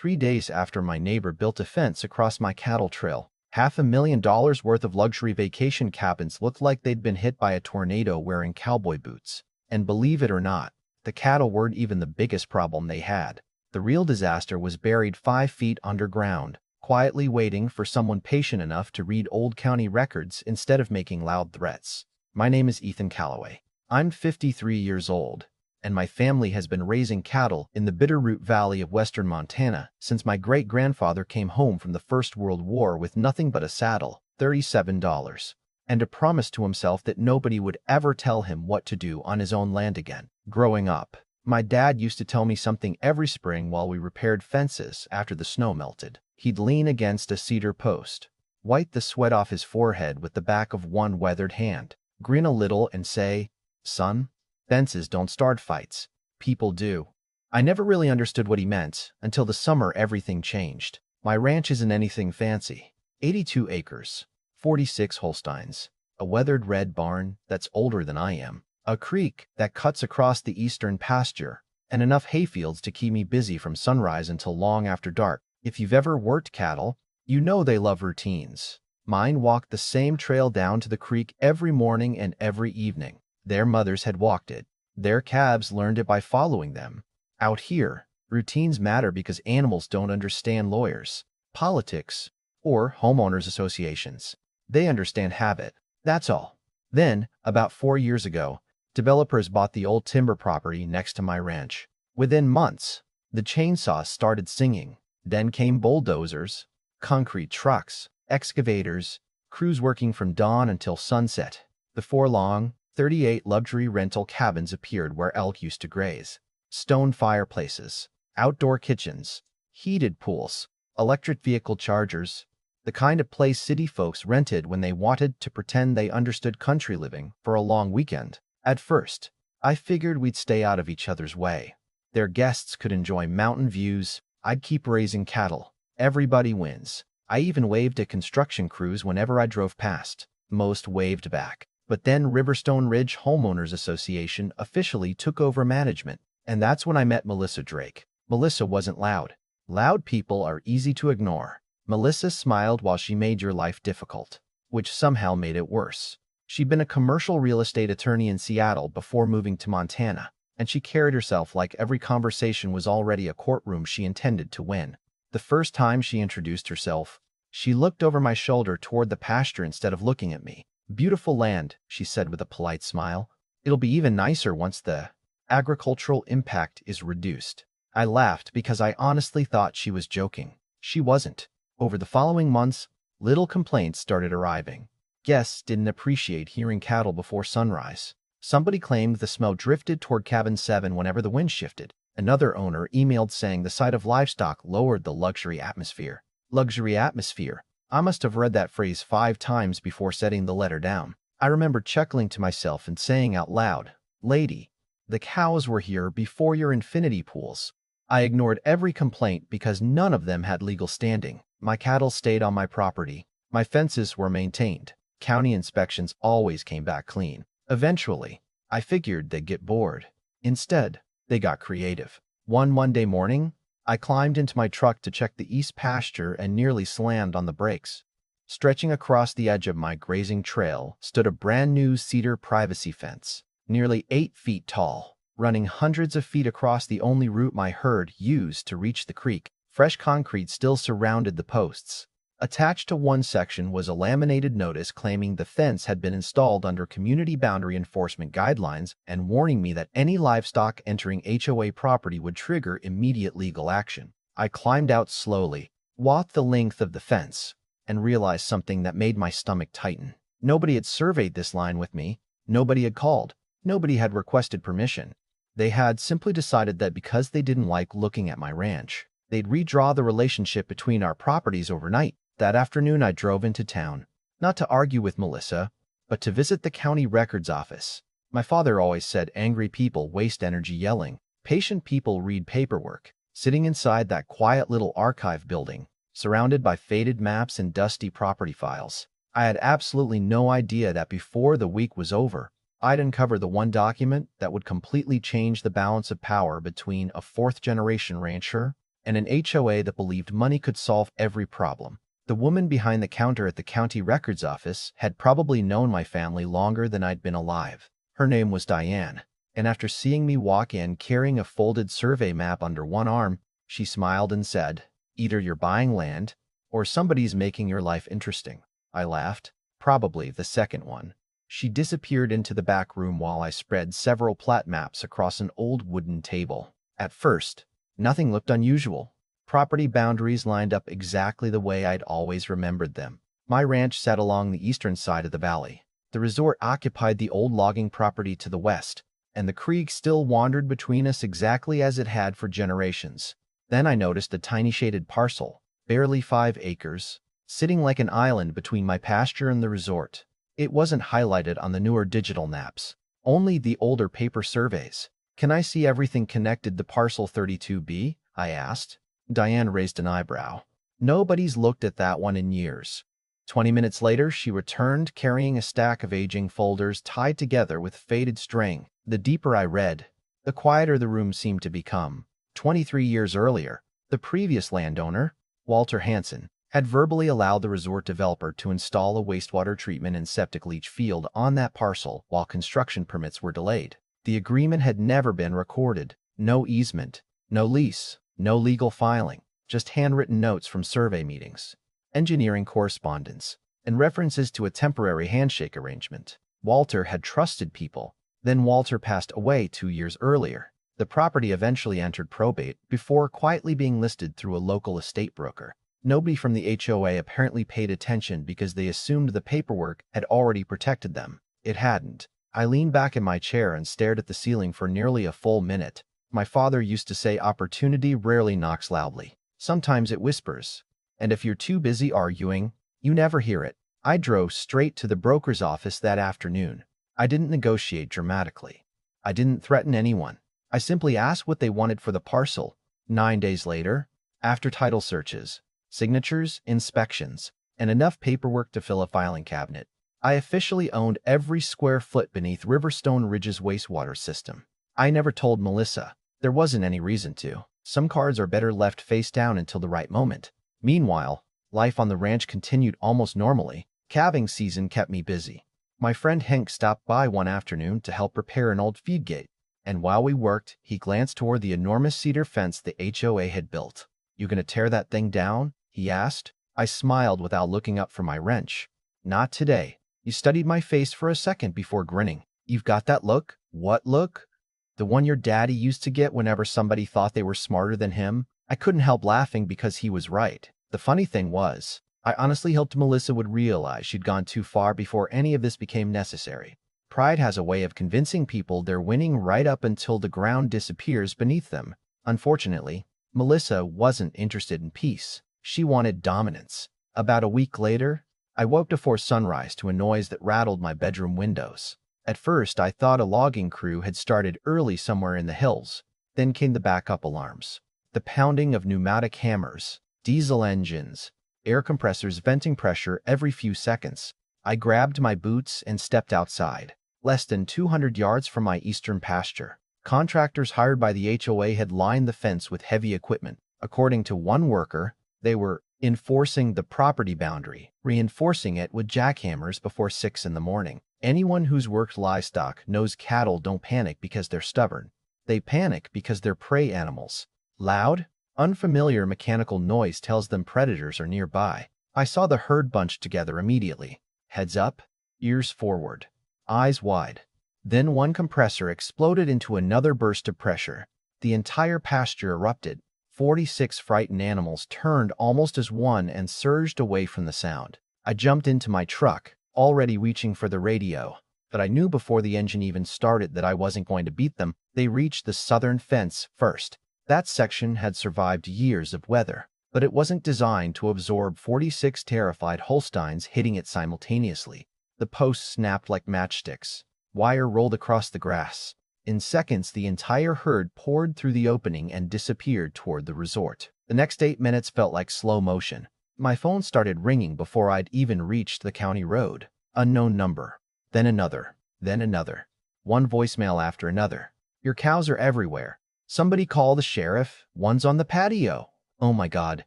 3 days after my neighbor built a fence across my cattle trail. $500,000 worth of luxury vacation cabins looked like they'd been hit by a tornado wearing cowboy boots. And believe it or not, the cattle weren't even the biggest problem they had. The real disaster was buried 5 feet underground, quietly waiting for someone patient enough to read old county records instead of making loud threats. My name is Ethan Calloway. I'm 53 years old, and my family has been raising cattle in the Bitterroot Valley of western Montana since my great-grandfather came home from the First World War with nothing but a saddle, $37, and a promise to himself that nobody would ever tell him what to do on his own land again. Growing up, my dad used to tell me something every spring while we repaired fences after the snow melted. He'd lean against a cedar post, wipe the sweat off his forehead with the back of one weathered hand, grin a little and say, "Son, fences don't start fights. People do." I never really understood what he meant until the summer everything changed. My ranch isn't anything fancy. 82 acres, 46 Holsteins, a weathered red barn that's older than I am, a creek that cuts across the eastern pasture, and enough hayfields to keep me busy from sunrise until long after dark. If you've ever worked cattle, you know they love routines. Mine walked the same trail down to the creek every morning and every evening. Their mothers had walked it. Their calves learned it by following them. Out here, routines matter because animals don't understand lawyers, politics, or homeowners associations. They understand habit. That's all. Then, about 4 years ago, developers bought the old timber property next to my ranch. Within months, the chainsaws started singing. Then came bulldozers, concrete trucks, excavators, crews working from dawn until sunset. Before long, 38 luxury rental cabins appeared where elk used to graze. Stone fireplaces, outdoor kitchens, heated pools, electric vehicle chargers, the kind of place city folks rented when they wanted to pretend they understood country living for a long weekend. At first, I figured we'd stay out of each other's way. Their guests could enjoy mountain views. I'd keep raising cattle. Everybody wins. I even waved at construction crews whenever I drove past. Most waved back. But then Riverstone Ridge Homeowners Association officially took over management, and that's when I met Melissa Drake. Melissa wasn't loud. Loud people are easy to ignore. Melissa smiled while she made your life difficult, which somehow made it worse. She'd been a commercial real estate attorney in Seattle before moving to Montana, and she carried herself like every conversation was already a courtroom she intended to win. The first time she introduced herself, she looked over my shoulder toward the pasture instead of looking at me. "Beautiful land," she said with a polite smile. "It'll be even nicer once the agricultural impact is reduced." I laughed because I honestly thought she was joking. She wasn't. Over the following months, little complaints started arriving. Guests didn't appreciate hearing cattle before sunrise. Somebody claimed the smell drifted toward cabin 7 whenever the wind shifted. Another owner emailed saying the sight of livestock lowered the luxury atmosphere. Luxury atmosphere. I must have read that phrase 5 times before setting the letter down. I remember chuckling to myself and saying out loud, "Lady, the cows were here before your infinity pools." I ignored every complaint because none of them had legal standing. My cattle stayed on my property. My fences were maintained. County inspections always came back clean. Eventually, I figured they'd get bored. Instead, they got creative. One Monday morning, I climbed into my truck to check the east pasture and nearly slammed on the brakes. Stretching across the edge of my grazing trail stood a brand new cedar privacy fence, nearly 8 feet tall, running hundreds of feet across the only route my herd used to reach the creek. Fresh concrete still surrounded the posts. Attached to one section was a laminated notice claiming the fence had been installed under community boundary enforcement guidelines and warning me that any livestock entering HOA property would trigger immediate legal action. I climbed out slowly, walked the length of the fence, and realized something that made my stomach tighten. Nobody had surveyed this line with me. Nobody had called. Nobody had requested permission. They had simply decided that because they didn't like looking at my ranch, they'd redraw the relationship between our properties overnight. That afternoon I drove into town, not to argue with Melissa, but to visit the county records office. My father always said angry people waste energy yelling. Patient people read paperwork. Sitting inside that quiet little archive building, surrounded by faded maps and dusty property files, I had absolutely no idea that before the week was over, I'd uncover the one document that would completely change the balance of power between a fourth-generation rancher and an HOA that believed money could solve every problem. The woman behind the counter at the county records office had probably known my family longer than I'd been alive. Her name was Diane, and after seeing me walk in carrying a folded survey map under one arm, she smiled and said, "Either you're buying land, or somebody's making your life interesting." I laughed. Probably the second one. She disappeared into the back room while I spread several plat maps across an old wooden table. At first, nothing looked unusual. Property boundaries lined up exactly the way I'd always remembered them. My ranch sat along the eastern side of the valley. The resort occupied the old logging property to the west, and the creek still wandered between us exactly as it had for generations. Then I noticed a tiny shaded parcel, barely 5 acres, sitting like an island between my pasture and the resort. It wasn't highlighted on the newer digital maps, only the older paper surveys. "Can I see everything connected to parcel 32B?" I asked. Diane raised an eyebrow. "Nobody's looked at that one in years." 20 minutes later, she returned carrying a stack of aging folders tied together with faded string. The deeper I read, the quieter the room seemed to become. 23 years earlier, the previous landowner, Walter Hansen, had verbally allowed the resort developer to install a wastewater treatment and septic leach field on that parcel while construction permits were delayed. The agreement had never been recorded. No easement, no lease, no legal filing, just handwritten notes from survey meetings, engineering correspondence, and references to a temporary handshake arrangement. Walter had trusted people. Then Walter passed away 2 years earlier. The property eventually entered probate before quietly being listed through a local estate broker. Nobody from the HOA apparently paid attention because they assumed the paperwork had already protected them. It hadn't. I leaned back in my chair and stared at the ceiling for nearly a full minute. My father used to say opportunity rarely knocks loudly. Sometimes it whispers. And if you're too busy arguing, you never hear it. I drove straight to the broker's office that afternoon. I didn't negotiate dramatically. I didn't threaten anyone. I simply asked what they wanted for the parcel. 9 days later, after title searches, signatures, inspections, and enough paperwork to fill a filing cabinet, I officially owned every square foot beneath Riverstone Ridge's wastewater system. I never told Melissa. There wasn't any reason to. Some cards are better left face down until the right moment. Meanwhile, life on the ranch continued almost normally. Calving season kept me busy. My friend Hank stopped by one afternoon to help repair an old feed gate, and while we worked, he glanced toward the enormous cedar fence the HOA had built. "You gonna tear that thing down?" he asked. I smiled without looking up from my wrench. "Not today." He studied my face for a second before grinning. "You've got that look?" "What look?" "The one your daddy used to get whenever somebody thought they were smarter than him." I couldn't help laughing because he was right. The funny thing was, I honestly hoped Melissa would realize she'd gone too far before any of this became necessary. Pride has a way of convincing people they're winning right up until the ground disappears beneath them. Unfortunately, Melissa wasn't interested in peace. She wanted dominance. About a week later, I woke before sunrise to a noise that rattled my bedroom windows. At first, I thought a logging crew had started early somewhere in the hills. Then came the backup alarms. The pounding of pneumatic hammers, diesel engines, air compressors venting pressure every few seconds. I grabbed my boots and stepped outside. Less than 200 yards from my eastern pasture, contractors hired by the HOA had lined the fence with heavy equipment. According to one worker, they were enforcing the property boundary, reinforcing it with jackhammers before 6 in the morning. Anyone who's worked livestock knows cattle don't panic because they're stubborn. They panic because they're prey animals. Loud, unfamiliar mechanical noise tells them predators are nearby. I saw the herd bunched together immediately. Heads up, ears forward, eyes wide. Then one compressor exploded into another burst of pressure. The entire pasture erupted. 46 frightened animals turned almost as one and surged away from the sound. I jumped into my truck, already reaching for the radio, but I knew before the engine even started that I wasn't going to beat them. They reached the southern fence first. That section had survived years of weather, but it wasn't designed to absorb 46 terrified Holsteins hitting it simultaneously. The posts snapped like matchsticks. Wire rolled across the grass. In seconds, the entire herd poured through the opening and disappeared toward the resort. The next 8 minutes felt like slow motion. My phone started ringing before I'd even reached the county road. Unknown number. Then another. Then another. One voicemail after another. "Your cows are everywhere. Somebody call the sheriff. One's on the patio." Oh my God,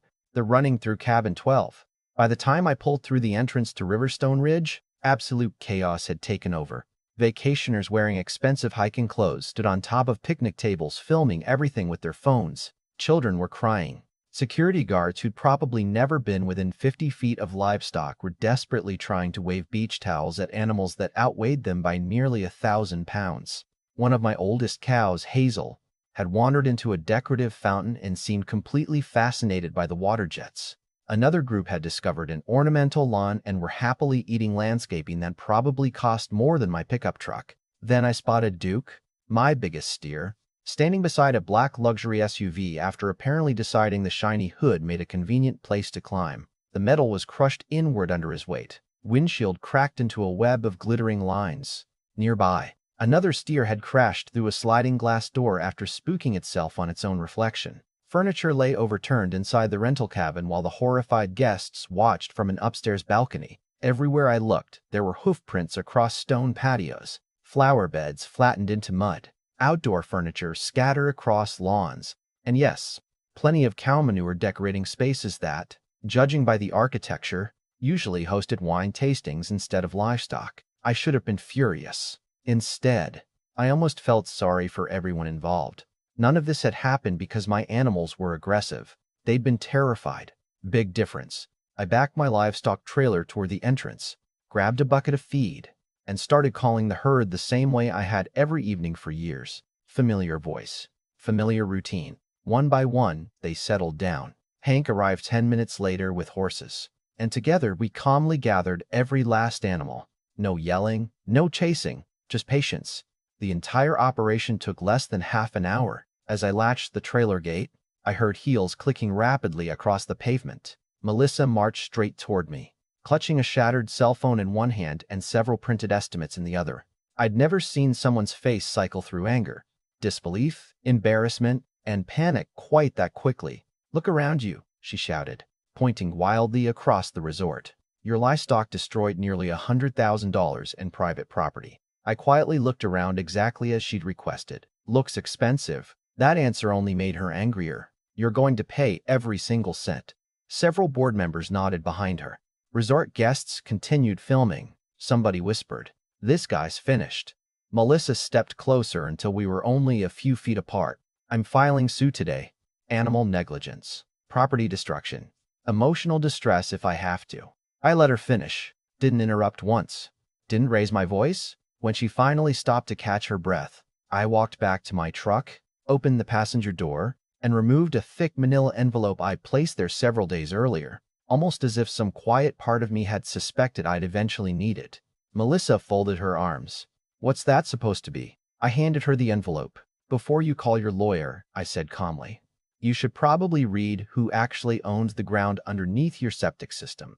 they're running through cabin 12. By the time I pulled through the entrance to Riverstone Ridge, absolute chaos had taken over. Vacationers wearing expensive hiking clothes stood on top of picnic tables filming everything with their phones. Children were crying. Security guards who'd probably never been within 50 feet of livestock were desperately trying to wave beach towels at animals that outweighed them by nearly 1,000 pounds. One of my oldest cows, Hazel, had wandered into a decorative fountain and seemed completely fascinated by the water jets. Another group had discovered an ornamental lawn and were happily eating landscaping that probably cost more than my pickup truck. Then I spotted Duke, my biggest steer, standing beside a black luxury SUV after apparently deciding the shiny hood made a convenient place to climb. The metal was crushed inward under his weight. Windshield cracked into a web of glittering lines. Nearby, another steer had crashed through a sliding glass door after spooking itself on its own reflection. Furniture lay overturned inside the rental cabin while the horrified guests watched from an upstairs balcony. Everywhere I looked, there were hoof prints across stone patios, flower beds flattened into mud, outdoor furniture scattered across lawns, and yes, plenty of cow manure decorating spaces that, judging by the architecture, usually hosted wine tastings instead of livestock. I should have been furious. Instead, I almost felt sorry for everyone involved. None of this had happened because my animals were aggressive. They'd been terrified. Big difference. I backed my livestock trailer toward the entrance, grabbed a bucket of feed, and started calling the herd the same way I had every evening for years. Familiar voice. Familiar routine. One by one, they settled down. Hank arrived 10 minutes later with horses, and together we calmly gathered every last animal. No yelling, no chasing, just patience. The entire operation took less than half an hour. As I latched the trailer gate, I heard heels clicking rapidly across the pavement. Melissa marched straight toward me, clutching a shattered cell phone in one hand and several printed estimates in the other. I'd never seen someone's face cycle through anger, disbelief, embarrassment, and panic quite that quickly. "Look around you," she shouted, pointing wildly across the resort. "Your livestock destroyed nearly $100,000 in private property." I quietly looked around exactly as she'd requested. "Looks expensive." That answer only made her angrier. "You're going to pay every single cent." Several board members nodded behind her. Resort guests continued filming. Somebody whispered, "This guy's finished." Melissa stepped closer until we were only a few feet apart. "I'm filing suit today. Animal negligence, property destruction, emotional distress if I have to." I let her finish. Didn't interrupt once. Didn't raise my voice. When she finally stopped to catch her breath, I walked back to my truck, opened the passenger door, and removed a thick manila envelope I placed there several days earlier, almost as if some quiet part of me had suspected I'd eventually need it. Melissa folded her arms. "What's that supposed to be?" I handed her the envelope. "Before you call your lawyer," I said calmly, "you should probably read who actually owns the ground underneath your septic system."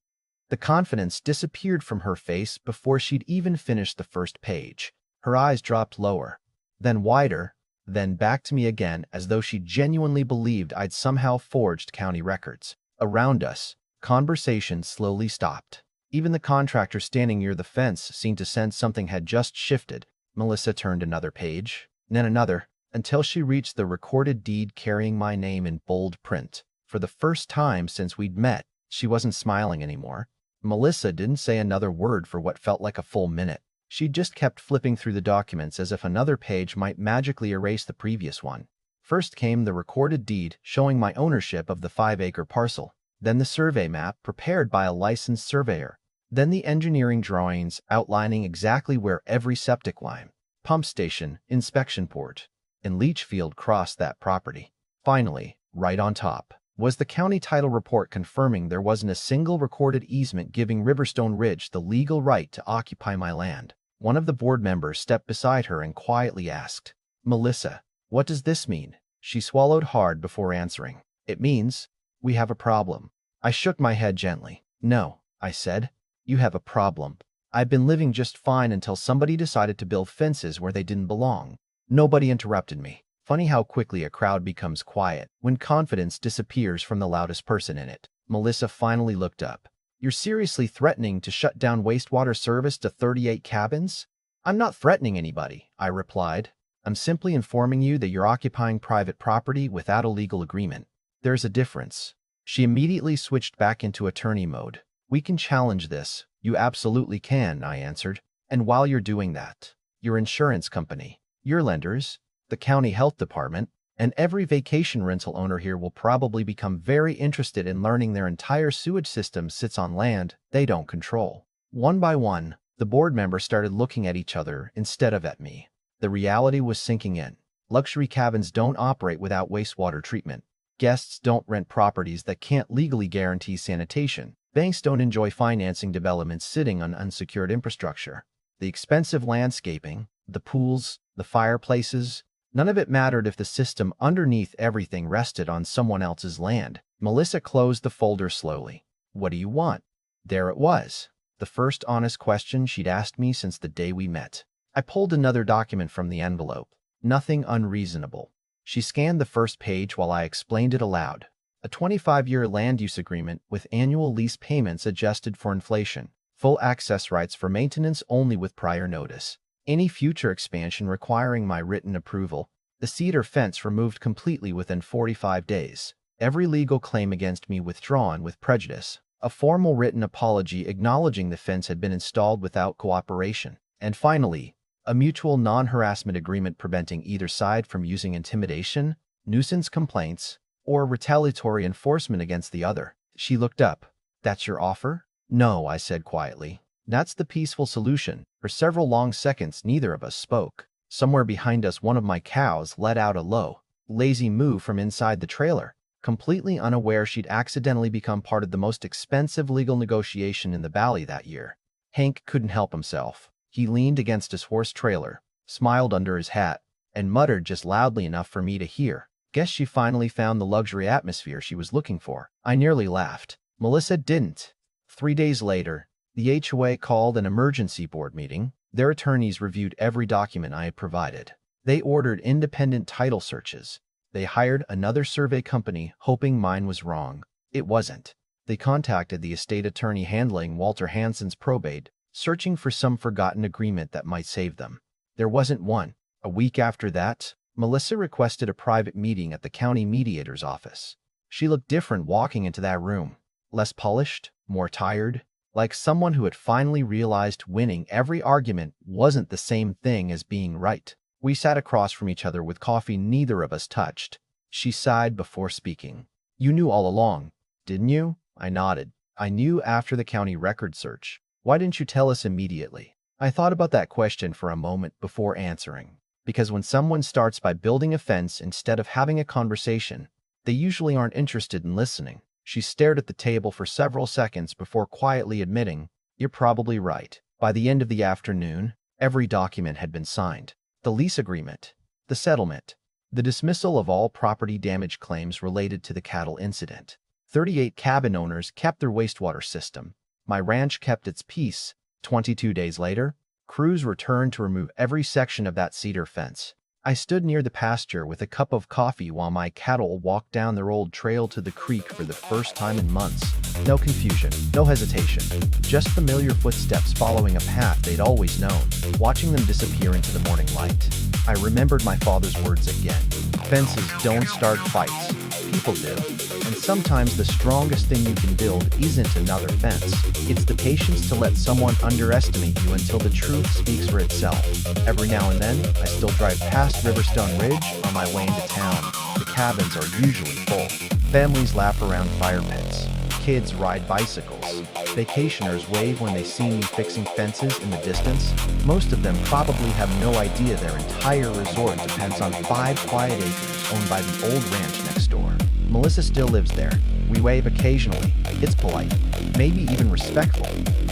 The confidence disappeared from her face before she'd even finished the first page. Her eyes dropped lower, then wider, then back to me again as though she genuinely believed I'd somehow forged county records. Around us, conversation slowly stopped. Even the contractor standing near the fence seemed to sense something had just shifted. Melissa turned another page, then another, until she reached the recorded deed carrying my name in bold print. For the first time since we'd met, she wasn't smiling anymore. Melissa didn't say another word for what felt like a full minute. She just kept flipping through the documents as if another page might magically erase the previous one. First came the recorded deed showing my ownership of the 5-acre parcel, then the survey map prepared by a licensed surveyor, then the engineering drawings outlining exactly where every septic line, pump station, inspection port, and leach field crossed that property. Finally, right on top, was the county title report confirming there wasn't a single recorded easement giving Riverstone Ridge the legal right to occupy my land. One of the board members stepped beside her and quietly asked, "Melissa, what does this mean?" She swallowed hard before answering. "It means we have a problem." I shook my head gently. "No," I said, "you have a problem. I've been living just fine until somebody decided to build fences where they didn't belong." Nobody interrupted me. Funny how quickly a crowd becomes quiet when confidence disappears from the loudest person in it. Melissa finally looked up. "You're seriously threatening to shut down wastewater service to 38 cabins?" "I'm not threatening anybody," I replied. "I'm simply informing you that you're occupying private property without a legal agreement." There's a difference. She immediately switched back into attorney mode. We can challenge this. You absolutely can, I answered. And while you're doing that, your insurance company, your lenders, the county health department, and every vacation rental owner here will probably become very interested in learning their entire sewage system sits on land they don't control. One by one, the board members started looking at each other instead of at me. The reality was sinking in. Luxury cabins don't operate without wastewater treatment. Guests don't rent properties that can't legally guarantee sanitation. Banks don't enjoy financing developments sitting on unsecured infrastructure. The expensive landscaping, the pools, the fireplaces, none of it mattered if the system underneath everything rested on someone else's land. Melissa closed the folder slowly. What do you want? There it was. The first honest question she'd asked me since the day we met. I pulled another document from the envelope. Nothing unreasonable. She scanned the first page while I explained it aloud. A 25-year land use agreement with annual lease payments adjusted for inflation. Full access rights for maintenance only with prior notice. Any future expansion requiring my written approval. The cedar fence removed completely within 45 days. Every legal claim against me withdrawn with prejudice. A formal written apology acknowledging the fence had been installed without cooperation. And finally, a mutual non-harassment agreement preventing either side from using intimidation, nuisance complaints, or retaliatory enforcement against the other. She looked up. That's your offer? No, I said quietly. That's the peaceful solution. For several long seconds, neither of us spoke. Somewhere behind us, one of my cows let out a low, lazy moo from inside the trailer, completely unaware she'd accidentally become part of the most expensive legal negotiation in the valley that year. Hank couldn't help himself. He leaned against his horse trailer, smiled under his hat, and muttered just loudly enough for me to hear. Guess she finally found the luxury atmosphere she was looking for. I nearly laughed. Melissa didn't. 3 days later, the HOA called an emergency board meeting. Their attorneys reviewed every document I had provided. They ordered independent title searches. They hired another survey company, hoping mine was wrong. It wasn't. They contacted the estate attorney handling Walter Hansen's probate, searching for some forgotten agreement that might save them. There wasn't one. A week after that, Melissa requested a private meeting at the county mediator's office. She looked different walking into that room. Less polished, more tired, like someone who had finally realized winning every argument wasn't the same thing as being right. We sat across from each other with coffee neither of us touched. She sighed before speaking. You knew all along, didn't you? I nodded. I knew after the county record search. Why didn't you tell us immediately? I thought about that question for a moment before answering. Because when someone starts by building a fence instead of having a conversation, they usually aren't interested in listening. She stared at the table for several seconds before quietly admitting, You're probably right. By the end of the afternoon, every document had been signed. The lease agreement, the settlement, the dismissal of all property damage claims related to the cattle incident. 38 cabin owners kept their wastewater system. My ranch kept its peace. 22 days later, crews returned to remove every section of that cedar fence. I stood near the pasture with a cup of coffee while my cattle walked down their old trail to the creek for the first time in months. No confusion, no hesitation, just familiar footsteps following a path they'd always known, watching them disappear into the morning light. I remembered my father's words again. Fences don't start fights, people do. And sometimes the strongest thing you can build isn't another fence. It's the patience to let someone underestimate you until the truth speaks for itself. Every now and then, I still drive past Riverstone Ridge on my way into town. The cabins are usually full. Families laugh around fire pits. Kids ride bicycles. Vacationers wave when they see me fixing fences in the distance. Most of them probably have no idea their entire resort depends on 5 quiet acres owned by the old ranch next door. Melissa still lives there. We wave occasionally. It's polite, maybe even respectful.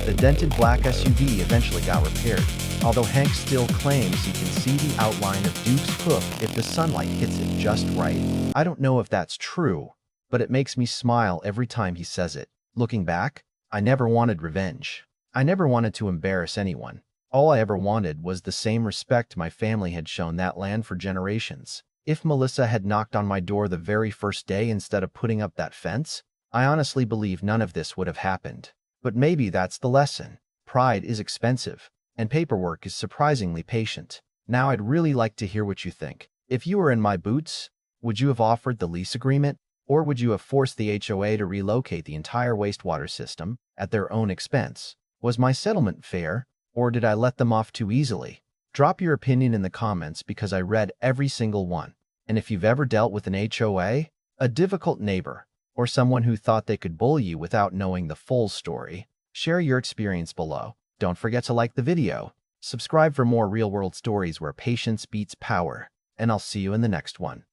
The dented black SUV eventually got repaired, although Hank still claims he can see the outline of Duke's hoof if the sunlight hits it just right. I don't know if that's true, but it makes me smile every time he says it. Looking back, I never wanted revenge. I never wanted to embarrass anyone. All I ever wanted was the same respect my family had shown that land for generations. If Melissa had knocked on my door the very first day instead of putting up that fence, I honestly believe none of this would have happened. But maybe that's the lesson. Pride is expensive, and paperwork is surprisingly patient. Now I'd really like to hear what you think. If you were in my boots, would you have offered the lease agreement? Or would you have forced the HOA to relocate the entire wastewater system at their own expense? Was my settlement fair, or did I let them off too easily? Drop your opinion in the comments because I read every single one. And if you've ever dealt with an HOA, a difficult neighbor, or someone who thought they could bully you without knowing the full story, share your experience below. Don't forget to like the video, subscribe for more real-world stories where patience beats power, and I'll see you in the next one.